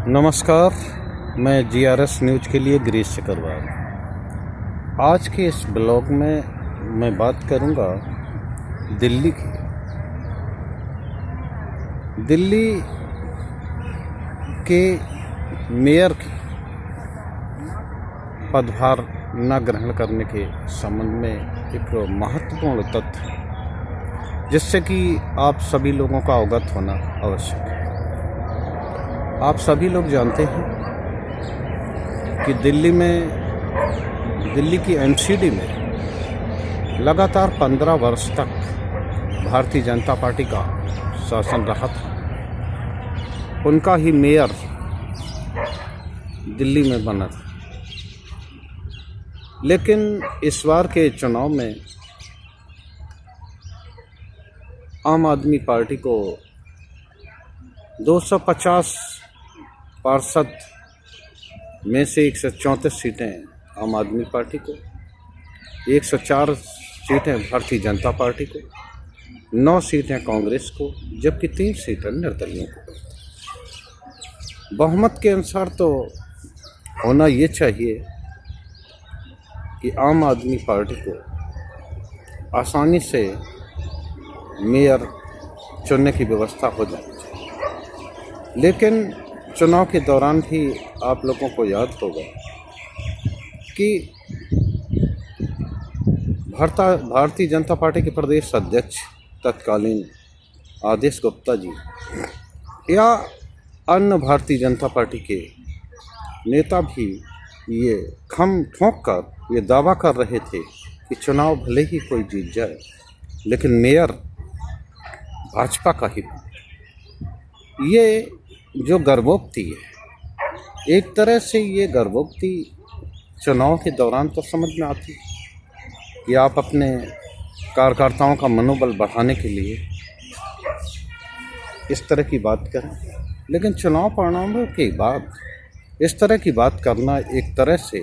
नमस्कार। मैं GRS news के लिए गिरीश चक्रवाल। आज के इस ब्लॉग में मैं बात करूंगा दिल्ली की। दिल्ली के मेयर की पदभार न ग्रहण करने के संबंध में एक महत्वपूर्ण तथ्य है जिससे कि आप सभी लोगों का अवगत होना आवश्यक है। आप सभी लोग जानते हैं कि दिल्ली की एमसीडी में लगातार 15 वर्ष तक भारतीय जनता पार्टी का शासन रहा था। उनका ही मेयर दिल्ली में बना था। लेकिन इस बार के चुनाव में आम आदमी पार्टी को 250 पार्षद में से 134 सीटें आम आदमी पार्टी को, 104 सीटें भारतीय जनता पार्टी को, 9 सीटें कांग्रेस को, जबकि 3 सीटें निर्दलीयों को। बहुमत के अनुसार तो होना ये चाहिए कि आम आदमी पार्टी को आसानी से मेयर चुनने की व्यवस्था हो जानी चाहिए। लेकिन चुनाव के दौरान भी आप लोगों को याद होगा कि भारतीय जनता पार्टी के प्रदेश अध्यक्ष तत्कालीन आदेश गुप्ता जी या अन्य भारतीय जनता पार्टी के नेता भी ये खम ठोंक कर ये दावा कर रहे थे कि चुनाव भले ही कोई जीत जाए लेकिन मेयर भाजपा का ही। ये जो गर्भोक्ति है, एक तरह से ये गर्भोक्ति चुनाव के दौरान तो समझ में आती है कि आप अपने कार्यकर्ताओं का मनोबल बढ़ाने के लिए इस तरह की बात करें, लेकिन चुनाव परिणामों के बाद इस तरह की बात करना एक तरह से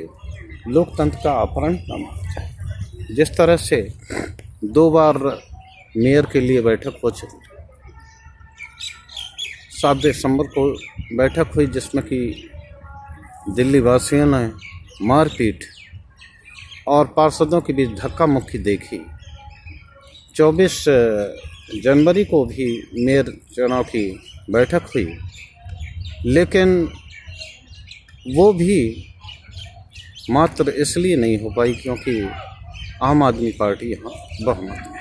लोकतंत्र का अपहरण माना है। जिस तरह से 2 बार मेयर के लिए बैठक हो चुकी, 7 दिसंबर को बैठक हुई जिसमें कि दिल्ली वासियों ने मारपीट और पार्षदों के बीच धक्का मुक्की देखी। 24 जनवरी को भी मेयर चुनाव की बैठक हुई, लेकिन वो भी मात्र इसलिए नहीं हो पाई क्योंकि आम आदमी पार्टी यहाँ बहुमत में है।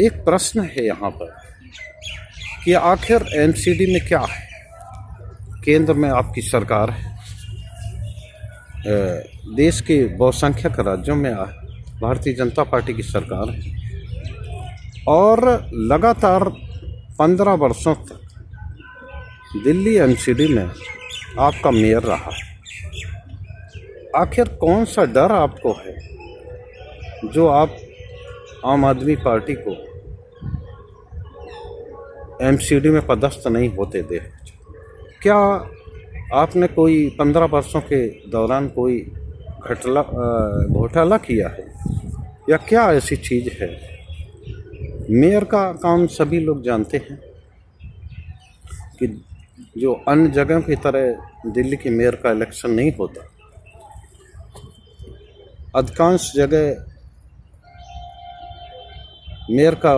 एक प्रश्न है यहाँ पर कि आखिर एमसीडी में क्या है। केंद्र में आपकी सरकार है, देश के बहुसंख्यक राज्यों में भारतीय जनता पार्टी की सरकार है और लगातार 15 वर्षों तक दिल्ली एमसीडी में आपका मेयर रहा है। आखिर कौन सा डर आपको है जो आप आम आदमी पार्टी को एमसीडी में पदस्थ नहीं होते दे? क्या आपने कोई 15 वर्षों के दौरान कोई घोटाला किया है या क्या ऐसी चीज़ है? मेयर का काम सभी लोग जानते हैं कि जो अन्य जगह की तरह दिल्ली के मेयर का इलेक्शन नहीं होता। अधिकांश जगह मेयर का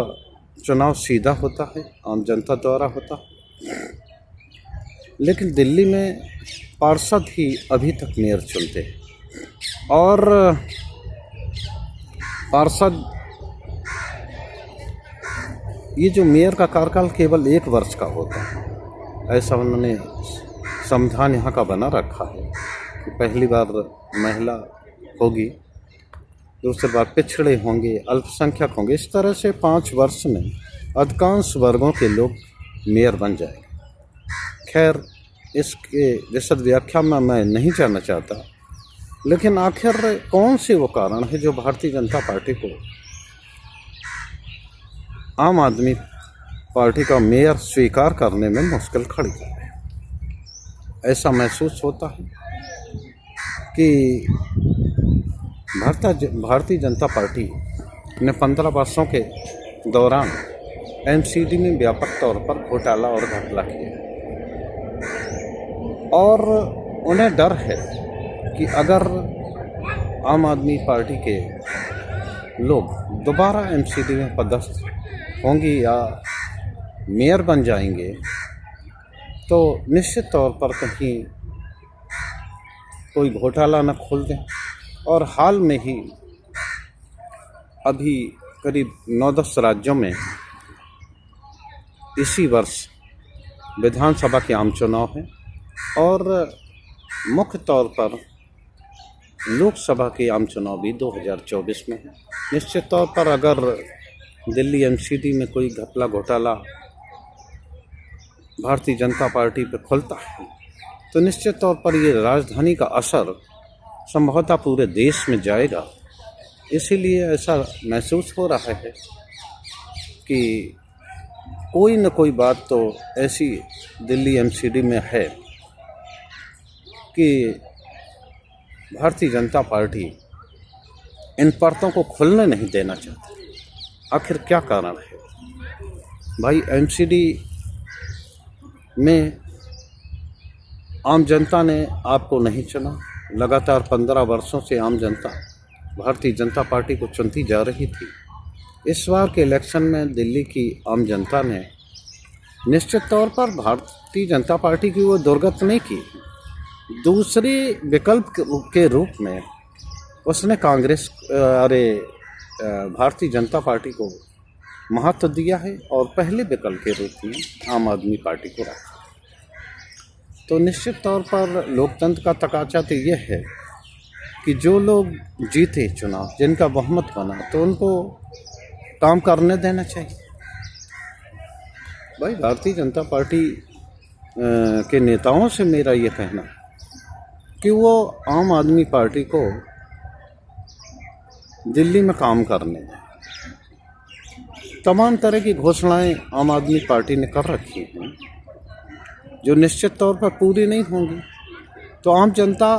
चुनाव सीधा होता है, आम जनता द्वारा होता है, लेकिन दिल्ली में पार्षद ही अभी तक मेयर चुनते हैं और पार्षद ये जो मेयर का कार्यकाल केवल 1 वर्ष का होता है, ऐसा उन्होंने संविधान यहाँ का बना रखा है कि पहली बार महिला होगी, दूसरी बार पिछड़े होंगे, अल्पसंख्यक होंगे। इस तरह से 5 वर्ष में अधिकांश वर्गों के लोग मेयर बन जाएंगे। खैर, इसके विशद व्याख्या में मैं नहीं जानना चाहता, लेकिन आखिर कौन से वो कारण है जो भारतीय जनता पार्टी को आम आदमी पार्टी का मेयर स्वीकार करने में मुश्किल खड़ी कर रहे हैं। ऐसा महसूस होता है कि भारतीय जनता पार्टी ने 15 वर्षों के दौरान एमसीडी में व्यापक तौर पर घोटाला और घपला किया और उन्हें डर है कि अगर आम आदमी पार्टी के लोग दोबारा एमसीडी में पदस्थ होंगे या मेयर बन जाएंगे तो निश्चित तौर पर कहीं कोई घोटाला न खोल दें। और हाल में ही अभी करीब 9-10 राज्यों में इसी वर्ष विधानसभा के आम चुनाव हैं और मुख्य तौर पर लोकसभा के आम चुनाव भी 2024 में है। निश्चित तौर पर अगर दिल्ली एमसीडी में कोई घपला घोटाला भारतीय जनता पार्टी पर खुलता है तो निश्चित तौर पर ये राजधानी का असर संभवतः पूरे देश में जाएगा। इसीलिए ऐसा महसूस हो रहा है कि कोई न कोई बात तो ऐसी दिल्ली एमसीडी में है कि भारतीय जनता पार्टी इन परतों को खुलने नहीं देना चाहती। आखिर क्या कारण है भाई? एमसीडी में आम जनता ने आपको नहीं चुना। लगातार 15 वर्षों से आम जनता भारतीय जनता पार्टी को चुनती जा रही थी। इस बार के इलेक्शन में दिल्ली की आम जनता ने निश्चित तौर पर भारतीय जनता पार्टी की वो दुर्गत नहीं की। दूसरे विकल्प के रूप में उसने भारतीय जनता पार्टी को महत्व दिया है और पहले विकल्प के रूप में आम आदमी पार्टी को रखा। तो निश्चित तौर पर लोकतंत्र का तकाजा तो ये है कि जो लोग जीते चुनाव, जिनका बहुमत बना, तो उनको काम करने देना चाहिए। भाई भारतीय जनता पार्टी के नेताओं से मेरा ये कहना कि वो आम आदमी पार्टी को दिल्ली में काम करने दें। तमाम तरह की घोषणाएं आम आदमी पार्टी ने कर रखी हैं जो निश्चित तौर पर पूरी नहीं होंगी। तो आम जनता,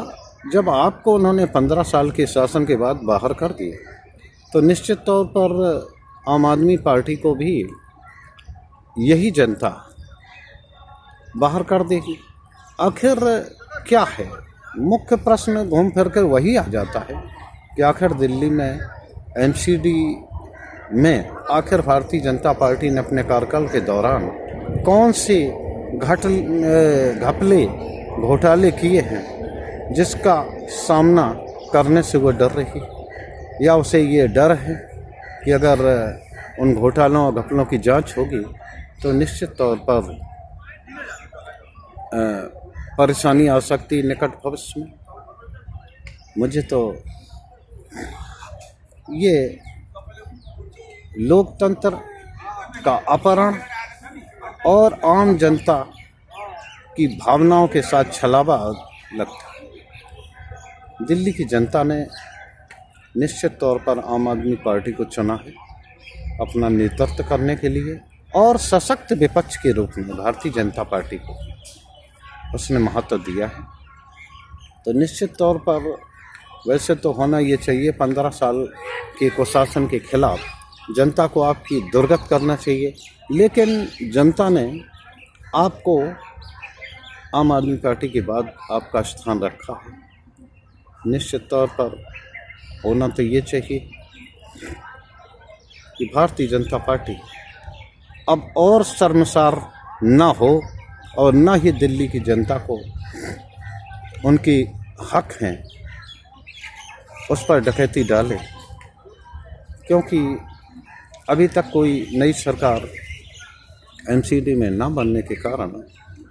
जब आपको उन्होंने 15 साल के शासन के बाद बाहर कर दिया तो निश्चित तौर पर आम आदमी पार्टी को भी यही जनता बाहर कर देगी। आखिर क्या है? मुख्य प्रश्न घूम फिर कर वही आ जाता है कि आखिर दिल्ली में एमसीडी में आखिर भारतीय जनता पार्टी ने अपने कार्यकाल के दौरान कौन से घपले घोटाले किए हैं जिसका सामना करने से वो डर रही, या उसे ये डर है कि अगर उन घोटालों और घपलों की जांच होगी तो निश्चित तौर पर परेशानी आ सकती निकट भविष्य में। मुझे तो ये लोकतंत्र का अपहरण और आम जनता की भावनाओं के साथ छलावा लगता है। दिल्ली की जनता ने निश्चित तौर पर आम आदमी पार्टी को चुना है अपना नेतृत्व करने के लिए और सशक्त विपक्ष के रूप में भारतीय जनता पार्टी को उसने महत्व दिया है। तो निश्चित तौर पर वैसे तो होना ये चाहिए, 15 साल के कुशासन के खिलाफ जनता को आपकी दुर्गत करना चाहिए, लेकिन जनता ने आपको आम आदमी पार्टी के बाद आपका स्थान रखा है। निश्चित तौर पर होना तो ये चाहिए कि भारतीय जनता पार्टी अब और शर्मसार ना हो और ना ही दिल्ली की जनता को उनकी हक हैं उस पर डकैती डाले, क्योंकि अभी तक कोई नई सरकार एमसीडी में ना बनने के कारण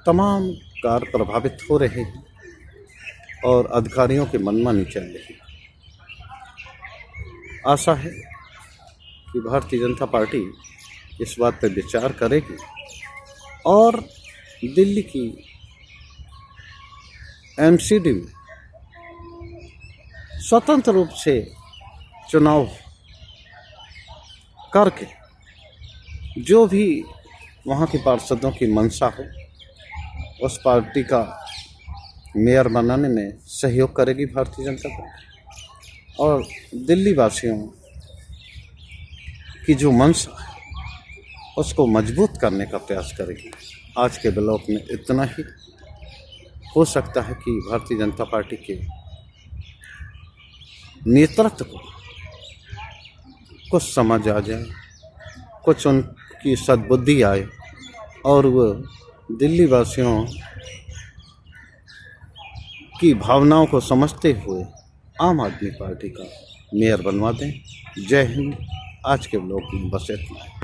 तमाम कार्य प्रभावित हो रहे हैं और अधिकारियों की मनमानी चल रही है। आशा है कि भारतीय जनता पार्टी इस बात पर विचार करेगी और दिल्ली की एमसीडी में स्वतंत्र रूप से चुनाव करके जो भी वहाँ के पार्षदों की मंशा हो उस पार्टी का मेयर बनाने में सहयोग करेगी भारतीय जनता पार्टी। और दिल्ली वासियों की जो मंशा है उसको मजबूत करने का प्रयास करेगी। आज के ब्लॉग में इतना ही। हो सकता है कि भारतीय जनता पार्टी के नेतृत्व को कुछ समझ आ जाए, कुछ उनकी सद्बुद्धि आए और वो दिल्ली वासियों की भावनाओं को समझते हुए आम आदमी पार्टी का मेयर बनवा दें। जय हिंद। आज के ब्लॉग में बस इतना है।